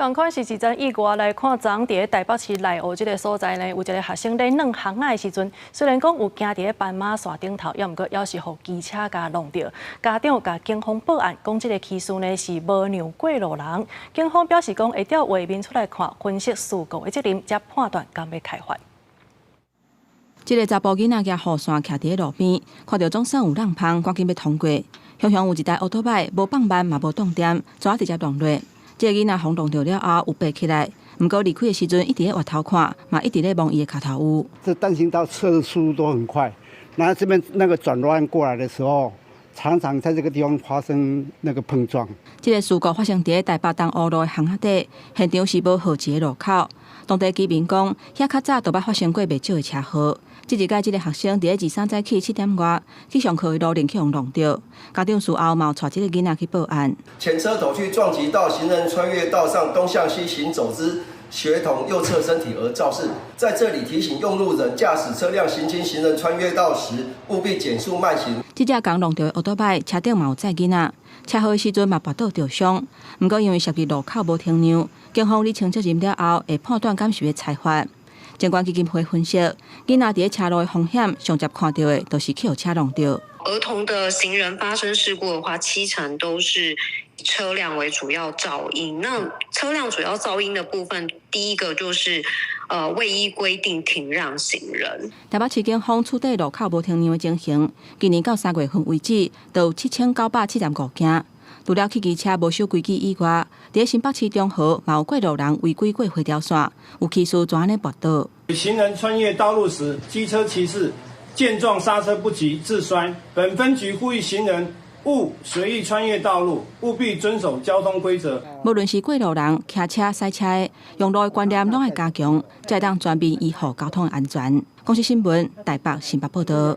同款是一阵意外来看，昨伫咧台北市内湖这个所在呢，有一个学生咧软巷仔的时阵，虽然讲有行伫咧斑马线顶头，也毋过要是互机车甲弄着。家长甲警方报案，讲这个骑士呢是无让过路人。警方表示讲会调画面出来看，分析事故的责任，才判断敢要开罚。一个查甫囡仔举雨伞徛伫咧路边，看到总算有人碰，赶紧要通过。向向有一台奥托摆，无放慢嘛无动点，抓直接撞落。这个囡仔轰撞到了后，有爬起来，不过离开的时阵一直咧回头看，嘛一直咧望伊的脚头有。这单行道车的速度都很快，然后这边那个转弯过来的时候，常常在这个地方发生那个碰撞。这个事故发生在台北东湖路的巷仔底，现场是无号志的路口。当地居民讲，遐较早都捌发生过袂少的车祸。这一届，这个学生伫咧23早起7点外去上课的路顶去互弄着，家长事后嘛有带这个囡仔去报案。前车头去撞击到行人穿越道上东向西行走之学童右侧身体而肇事。在这里提醒用路人驾驶车辆行经行人穿越道时，务必减速慢行。这只刚弄着的奥多摆车顶嘛有载囡仔，车祸的时阵嘛跋倒着伤，不过因为涉及路口无停让，警方理清责任了后，会判断敢是要裁罚。监管基金会分析，囡仔伫咧车路的风险，上接看到的都是去互车弄着。儿童的行人发生事故的话，70%都是以车辆为主要噪音。那车辆主要噪音的部分，第一个就是未依规定停让行人。台北市警方处理路口无停让的情形，今年到3月份为止，都有7975件。除了汽机车无守规矩以外，伫新北市中和嘛有过路人违规过回条线，有骑士专咧跋倒。行人穿越道路时，机车骑士见状刹车不及致摔。本分局呼吁行人勿随意穿越道路，务必遵守交通规则。无论是过路人、骑车、驶车的，用路的观念拢要加强，才当全面维护交通的安全。公视新闻台北新北报道。